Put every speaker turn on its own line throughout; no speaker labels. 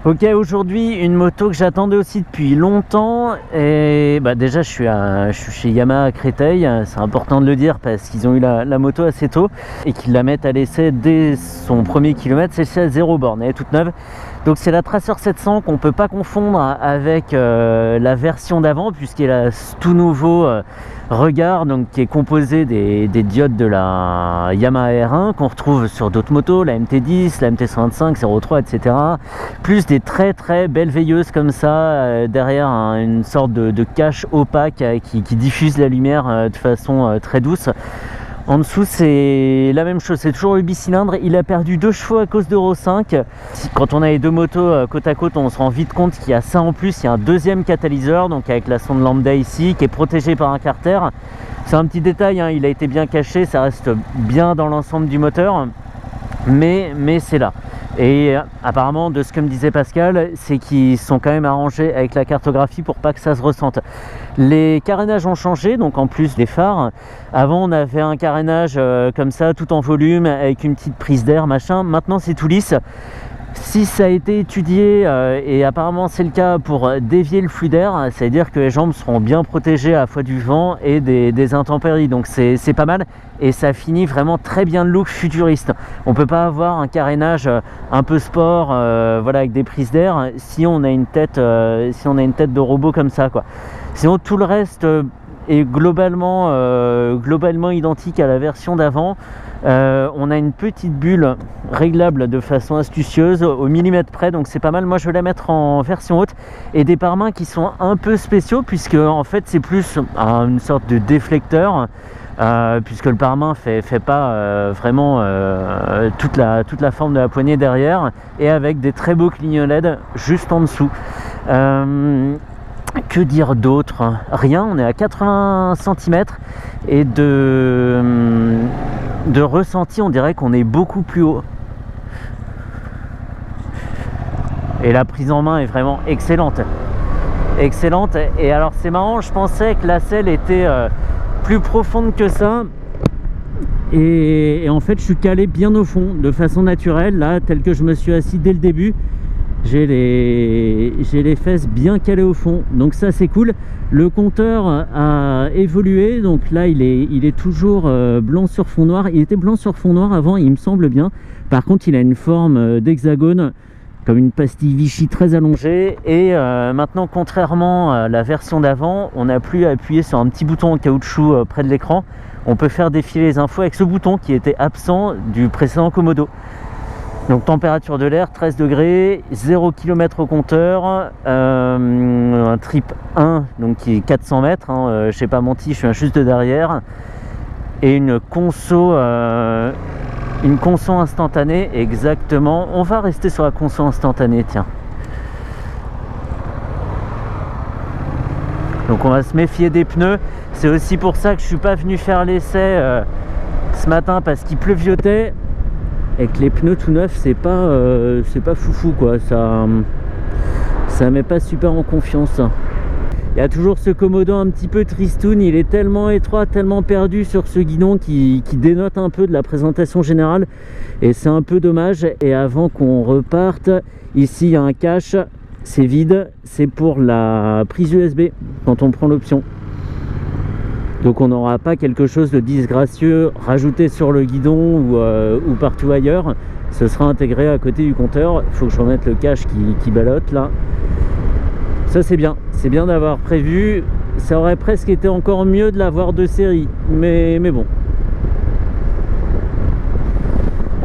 Ok, aujourd'hui une moto que j'attendais aussi depuis longtemps et déjà je suis chez Yamaha à Créteil, c'est important de le dire parce qu'ils ont eu la moto assez tôt et qu'ils la mettent à l'essai dès son premier kilomètre. Celle-ci à 0 borne, elle est toute neuve. Donc c'est la Tracer 700 qu'on ne peut pas confondre avec la version d'avant puisqu'elle a ce tout nouveau regard donc, qui est composé des diodes de la Yamaha R1 qu'on retrouve sur d'autres motos, la MT10, la MT125, 03, etc. Plus des très très belles veilleuses comme ça derrière une sorte de cache opaque qui diffuse la lumière de façon très douce. En dessous c'est la même chose, c'est toujours le bicylindre. Il a perdu 2 chevaux à cause d'Euro 5. Quand on a les deux motos côte à côte, on se rend vite compte qu'il y a ça en plus. Il y a un deuxième catalyseur, donc avec la sonde lambda ici, qui est protégé par un carter. C'est un petit détail, hein, il a été bien caché, ça reste bien dans l'ensemble du moteur. Mais c'est là. Et apparemment, de ce que me disait Pascal, c'est qu'ils sont quand même arrangés avec la cartographie pour pas que ça se ressente. Les carénages ont changé, donc en plus des phares. Avant, on avait un carénage comme ça, tout en volume, avec une petite prise d'air, machin. Maintenant, c'est tout lisse. Si ça a été étudié, et apparemment c'est le cas pour dévier le flux d'air, ça veut dire que les jambes seront bien protégées à la fois du vent et des intempéries. Donc c'est pas mal et ça finit vraiment très bien le look futuriste. On peut pas avoir un carénage un peu sport, voilà, avec des prises d'air si on a une tête, de robot comme ça, quoi. Sinon tout le reste est globalement identique à la version d'avant. On a une petite bulle réglable de façon astucieuse au millimètre près, donc c'est pas mal. Moi je vais la mettre en version haute et des pare-mains qui sont un peu spéciaux puisque en fait c'est plus une sorte de déflecteur puisque le pare-main fait pas vraiment toute la forme de la poignée derrière, et avec des très beaux clignotants LED juste en dessous. Que dire d'autre? Rien, on est à 80 cm et de ressenti, on dirait qu'on est beaucoup plus haut. Et la prise en main est vraiment excellente. Excellente. Et alors c'est marrant, je pensais que la selle était plus profonde que ça. Et en fait, je suis calé bien au fond, de façon naturelle, là, tel que je me suis assis dès le début. J'ai les fesses bien calées au fond, donc ça c'est cool. Le compteur a évolué, donc là il est toujours blanc sur fond noir. Il était blanc sur fond noir avant, il me semble bien. Par contre il a une forme d'hexagone, comme une pastille Vichy très allongée. Et maintenant, contrairement à la version d'avant, on n'a plus à appuyer sur un petit bouton en caoutchouc près de l'écran. On peut faire défiler les infos avec ce bouton qui était absent du précédent Komodo. Donc température de l'air 13 degrés, 0 km au compteur, un trip 1 donc qui est 400 mètres, hein, je n'ai pas menti, je suis juste de derrière, et une conso instantanée exactement. On va rester sur la conso instantanée, tiens. Donc on va se méfier des pneus, c'est aussi pour ça que je suis pas venu faire l'essai ce matin, parce qu'il pleuviotait. Et que les pneus tout neufs, c'est pas foufou, quoi. Ça met pas super en confiance. Il y a toujours ce Komodo un petit peu tristoun. Il est tellement étroit, tellement perdu sur ce guidon qui dénote un peu de la présentation générale. Et c'est un peu dommage. Et avant qu'on reparte, ici il y a un cache. C'est vide. C'est pour la prise USB quand on prend l'option. Donc on n'aura pas quelque chose de disgracieux rajouté sur le guidon ou partout ailleurs. Ce sera intégré à côté du compteur. Il faut que je remette le cache qui ballotte là. Ça c'est bien d'avoir prévu. Ça aurait presque été encore mieux de l'avoir de série, mais bon.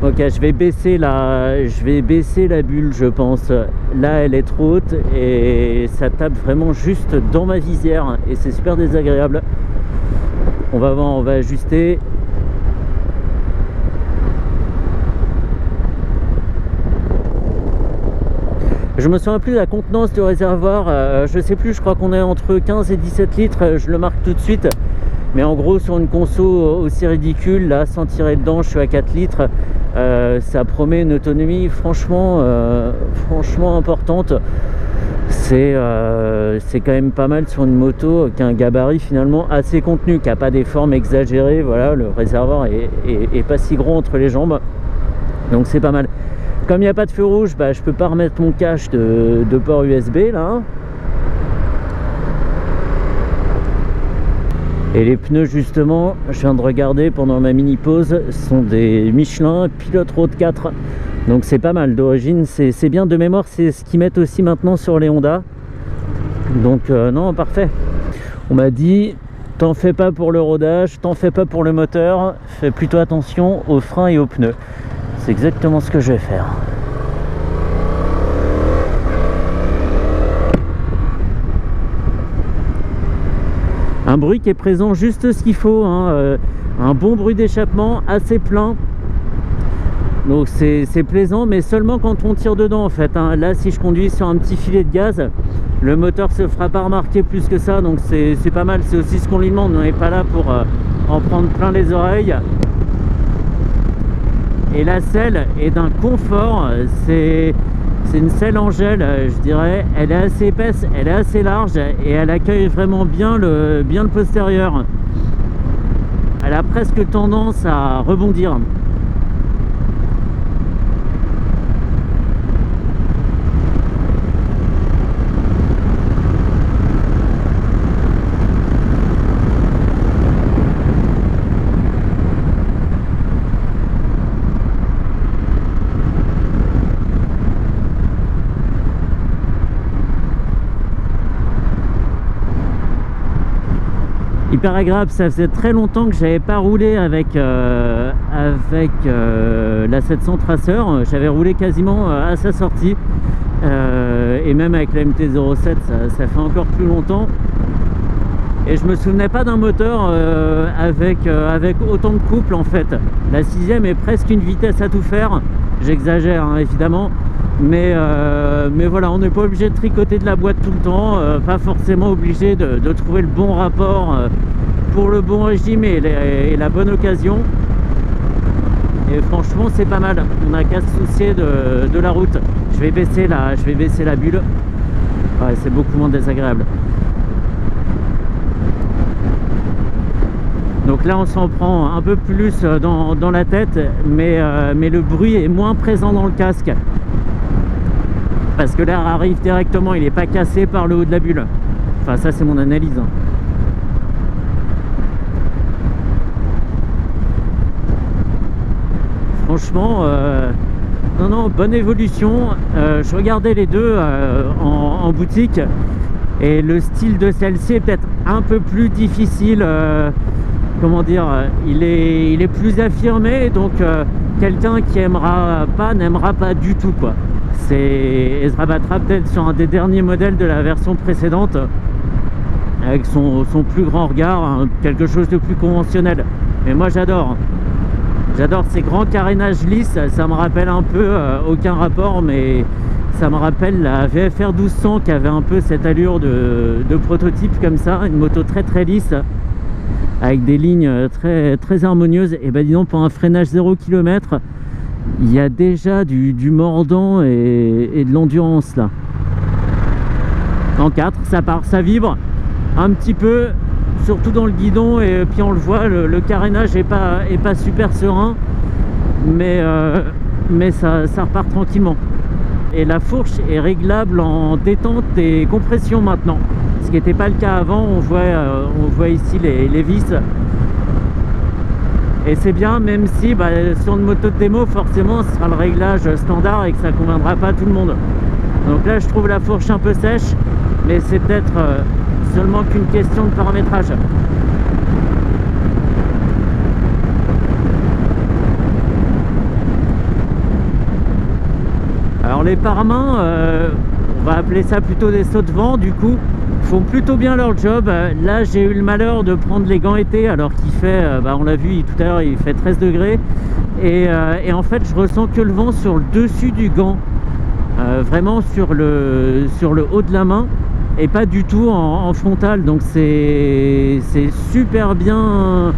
Ok, je vais baisser la bulle, je pense. Là elle est trop haute et ça tape vraiment juste dans ma visière et c'est super désagréable. On va voir, on va ajuster. Je me souviens plus de la contenance du réservoir, je sais plus, je crois qu'on est entre 15 et 17 litres, je le marque tout de suite. Mais en gros, sur une conso aussi ridicule, là, sans tirer dedans, je suis à 4 litres. Ça promet une autonomie franchement importante. C'est quand même pas mal sur une moto qui a un gabarit finalement assez contenu, qui n'a pas des formes exagérées. Voilà, le réservoir est pas si gros entre les jambes, donc c'est pas mal. Comme il n'y a pas de feu rouge, bah, je peux pas remettre mon cache de port USB là. Et les pneus justement, je viens de regarder pendant ma mini pause, sont des Michelin Pilot Road 4. Donc c'est pas mal d'origine, c'est bien de mémoire, c'est ce qu'ils mettent aussi maintenant sur les Honda. Donc non, parfait. On m'a dit, t'en fais pas pour le rodage, t'en fais pas pour le moteur, fais plutôt attention aux freins et aux pneus. C'est exactement ce que je vais faire. Un bruit qui est présent juste ce qu'il faut, hein, un bon bruit d'échappement assez plein. Donc c'est plaisant, mais seulement quand on tire dedans en fait, hein. Là si je conduis sur un petit filet de gaz, le moteur se fera pas remarquer plus que ça, donc c'est pas mal. C'est aussi ce qu'on lui demande, on n'est pas là pour en prendre plein les oreilles. Et la selle est d'un confort, c'est une selle en gel, je dirais. Elle est assez épaisse, elle est assez large et elle accueille vraiment bien le postérieur. Elle a presque tendance à rebondir. Hyper agréable, ça faisait très longtemps que j'avais pas roulé avec la 700 Tracer. J'avais roulé quasiment à sa sortie et même avec la MT-07 ça fait encore plus longtemps, et je me souvenais pas d'un moteur avec autant de couple en fait. La 6e est presque une vitesse à tout faire, j'exagère hein, évidemment, mais voilà, on n'est pas obligé de tricoter de la boîte tout le temps, pas forcément obligé de trouver le bon rapport pour le bon régime et la bonne occasion. Et franchement c'est pas mal, on n'a qu'à se soucier de la route. Je vais baisser la bulle, ouais, c'est beaucoup moins désagréable. Donc là on s'en prend un peu plus dans la tête, mais le bruit est moins présent dans le casque, parce que l'air arrive directement, il n'est pas cassé par le haut de la bulle. Enfin ça c'est mon analyse hein. Franchement non, bonne évolution. Je regardais les deux en boutique, et le style de celle-ci est peut-être un peu plus difficile, comment dire, il est plus affirmé, donc quelqu'un qui n'aimera pas du tout quoi. Et se rabattra peut-être sur un des derniers modèles de la version précédente, avec son plus grand regard, hein, quelque chose de plus conventionnel. Mais moi j'adore ces grands carénages lisses, ça me rappelle un peu, aucun rapport, mais ça me rappelle la VFR 1200 qui avait un peu cette allure de prototype comme ça, une moto très très lisse, avec des lignes très, très harmonieuses. Et ben dis donc, pour un freinage 0 km, il y a déjà du mordant et de l'endurance là. En 4, ça part, ça vibre un petit peu, surtout dans le guidon, et puis on le voit, le carénage est pas super serein, mais ça repart tranquillement. Et la fourche est réglable en détente et compression maintenant, ce qui n'était pas le cas avant. On voit ici les vis, et c'est bien, même si sur une moto de démo forcément ce sera le réglage standard et que ça conviendra pas à tout le monde. Donc là je trouve la fourche un peu sèche, mais c'est peut-être seulement qu'une question de paramétrage. Alors les pare-mains, on va appeler ça plutôt des sauts de vent, du coup font plutôt bien leur job. Là j'ai eu le malheur de prendre les gants été alors qu'il fait, on l'a vu tout à l'heure, il fait 13 degrés, et en fait je ressens que le vent sur le dessus du gant, vraiment sur le haut de la main, et pas du tout en frontal. Donc c'est super bien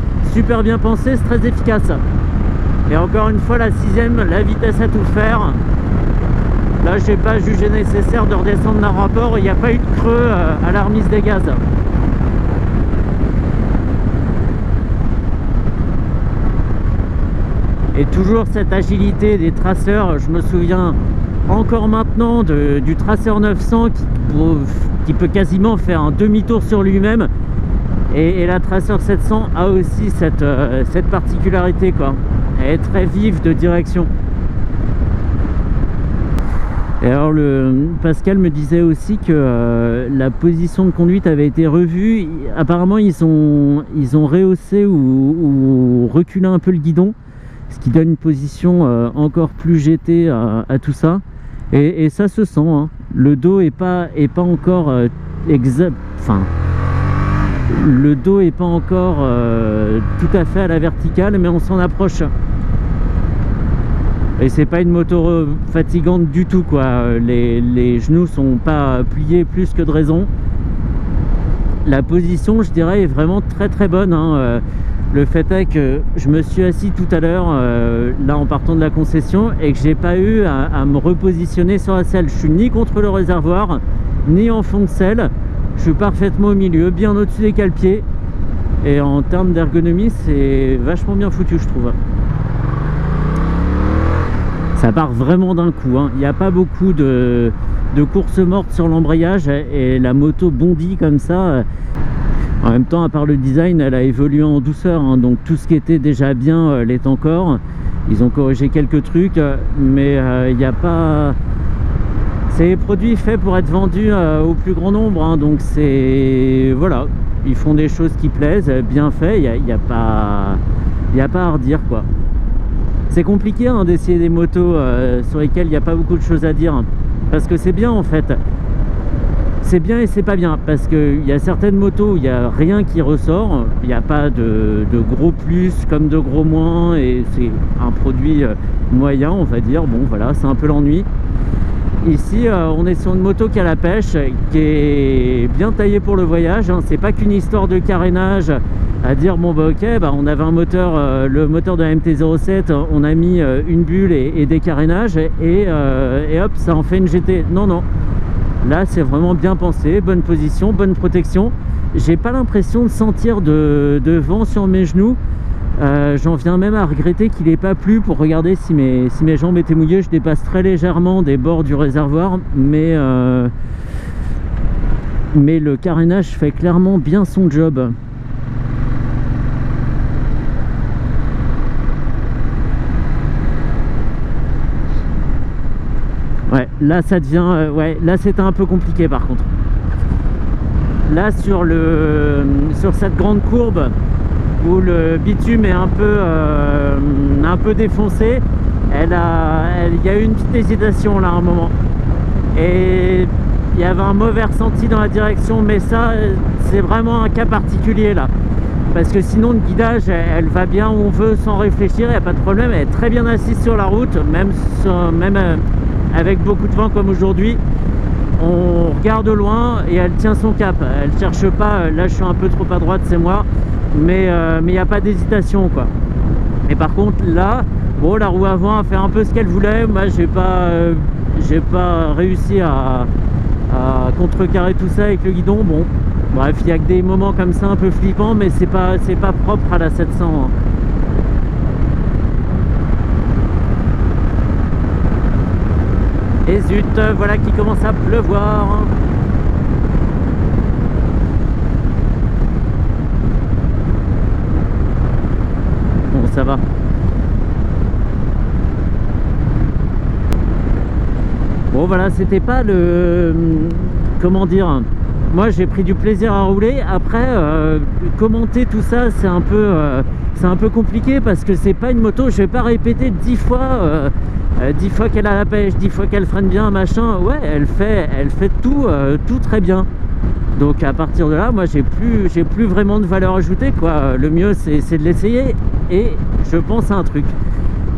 pensé, c'est très efficace. Et encore une fois, la 6e, la vitesse à tout faire. Là j'ai pas jugé nécessaire de redescendre d'un rapport, il n'y a pas eu de creux à la remise des gaz. Et toujours cette agilité des traceurs. Je me souviens encore maintenant du Tracer 900 qui peut quasiment faire un demi-tour sur lui-même. Et la Tracer 700 a aussi cette particularité, quoi. Elle est très vive de direction. Et alors Pascal me disait aussi que la position de conduite avait été revue. Apparemment ils ont rehaussé ou reculé un peu le guidon, ce qui donne une position encore plus jetée à tout ça. Et ça se sent, hein. Le dos est pas encore exact. Enfin, le dos est pas encore tout à fait à la verticale, mais on s'en approche. Et c'est pas une moto fatigante du tout, quoi. Les genoux sont pas pliés plus que de raison. La position, je dirais, est vraiment très très bonne, hein. Le fait est que je me suis assis tout à l'heure là en partant de la concession et que j'ai pas eu à me repositionner sur la selle. Je suis ni contre le réservoir ni en fond de selle. Je suis parfaitement au milieu, bien au-dessus des cale-pieds. Et en termes d'ergonomie, c'est vachement bien foutu, je trouve. Ça part vraiment d'un coup, hein. Il n'y a pas beaucoup de courses mortes sur l'embrayage et la moto bondit comme ça. En même temps, à part le design, elle a évolué en douceur, hein. Donc tout ce qui était déjà bien l'est encore. Ils ont corrigé quelques trucs, mais il n'y a pas... C'est des produits faits pour être vendus au plus grand nombre, hein. Donc c'est... Voilà, ils font des choses qui plaisent, bien fait, il n'y a pas à redire, quoi. C'est compliqué, hein, d'essayer des motos sur lesquelles il n'y a pas beaucoup de choses à dire, hein, parce que c'est bien en fait. C'est bien et c'est pas bien, parce qu'il y a certaines motos où il n'y a rien qui ressort, il n'y a pas de gros plus comme de gros moins, et c'est un produit moyen, on va dire. Bon voilà, c'est un peu l'ennui. Ici on est sur une moto qui a la pêche, qui est bien taillée pour le voyage, hein. C'est pas qu'une histoire de carénage à dire bon bah ok, bah on avait un moteur, le moteur de la MT-07, on a mis une bulle et des carénages et hop, ça en fait une GT. Non, non, là c'est vraiment bien pensé, bonne position, bonne protection. J'ai pas l'impression de sentir de vent sur mes genoux. J'en viens même à regretter qu'il n'ait pas plu pour regarder si mes jambes étaient mouillées. Je dépasse très légèrement des bords du réservoir, mais le carénage fait clairement bien son job. Ouais, là ça devient... ouais, là c'était un peu compliqué par contre. Là sur cette grande courbe où le bitume est un peu défoncé, il y a eu une petite hésitation là à un moment. Et il y avait un mauvais ressenti dans la direction, mais ça c'est vraiment un cas particulier là. Parce que sinon le guidage, elle va bien où on veut sans réfléchir, il n'y a pas de problème, elle est très bien assise sur la route, même avec beaucoup de vent comme aujourd'hui. On regarde au loin et elle tient son cap, elle cherche pas, là je suis un peu trop à droite, c'est moi, mais il n'y a pas d'hésitation, quoi. Et par contre là, bon, la roue avant a fait un peu ce qu'elle voulait. Moi j'ai pas réussi à contrecarrer tout ça avec le guidon. Bon, bref, il y a que des moments comme ça un peu flippants, mais c'est pas propre à la 700, hein. Et zut, voilà qu'il commence à pleuvoir. Bon, ça va. Bon voilà, c'était pas le... Comment dire? Moi j'ai pris du plaisir à rouler. Après, commenter tout ça, c'est un peu compliqué parce que c'est pas une moto, je vais pas répéter 10 fois... 10 fois qu'elle a la pêche, 10 fois qu'elle freine bien, machin. Ouais, elle fait tout très bien. Donc à partir de là, moi j'ai plus vraiment de valeur ajoutée, quoi. Le mieux c'est de l'essayer. Et je pense à un truc.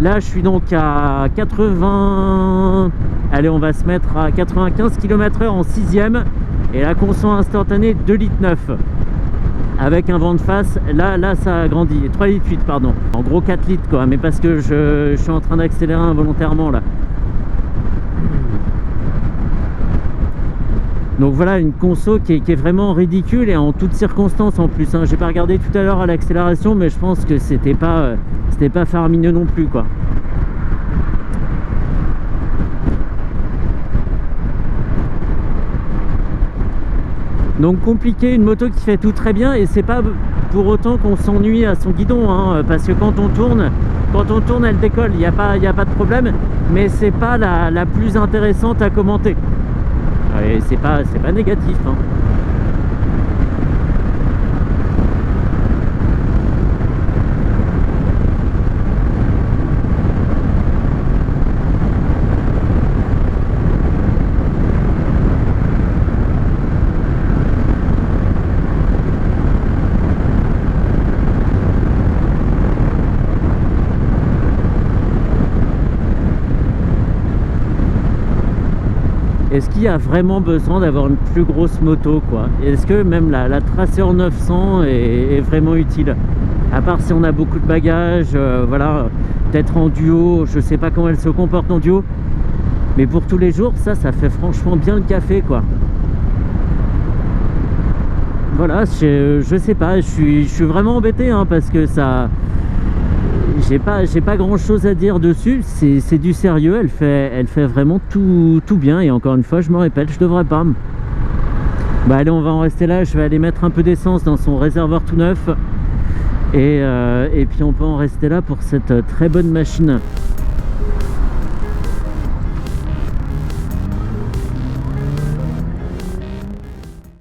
Là je suis donc à 80... Allez, on va se mettre à 95 km/h en 6ème. Et la conso instantanée 2,9 litres. Avec un vent de face, là ça a grandi, 3,8 litres pardon, en gros 4 litres quoi, mais parce que je suis en train d'accélérer involontairement là. Donc voilà, une conso qui est vraiment ridicule et en toutes circonstances en plus, hein. J'ai pas regardé tout à l'heure à l'accélération, mais je pense que c'était pas c'était pas faramineux non plus quoi. Donc compliqué, une moto qui fait tout très bien, et c'est pas pour autant qu'on s'ennuie à son guidon, hein, parce que quand on tourne elle décolle, il n'y a pas de problème, mais c'est pas la plus intéressante à commenter. Et c'est pas négatif, hein. Est-ce qu'il y a vraiment besoin d'avoir une plus grosse moto quoi? Est-ce que même la Tracer 900 est vraiment utile? À part si on a beaucoup de bagages, voilà, peut-être en duo, je sais pas comment elle se comporte en duo. Mais pour tous les jours, ça fait franchement bien le café quoi. Voilà, je sais pas, je suis vraiment embêté hein, parce que ça... J'ai pas grand chose à dire dessus, c'est du sérieux, elle fait vraiment tout bien, et encore une fois je me répète, je devrais pas. Bah allez, on va en rester là, je vais aller mettre un peu d'essence dans son réservoir tout neuf, et puis on peut en rester là pour cette très bonne machine.